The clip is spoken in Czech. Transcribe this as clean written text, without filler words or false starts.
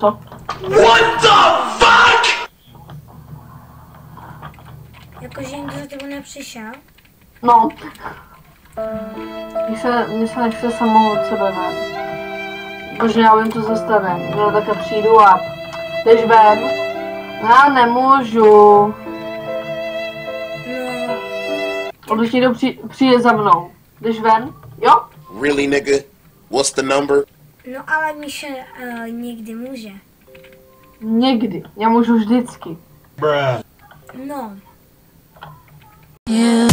Co? What the fuck? Jakože někdo za tebou nepřišel? No. Mně se nechce samou od sebe ven. Protože já vím, co se stane. No také přijdu a jdeš ven. Já nemůžu. No. A když někdo přijde za mnou. Jdeš ven? Jo? Really, nigga? What's the number? No ale Míša někdy může. Někdy. Já můžu vždycky. No. You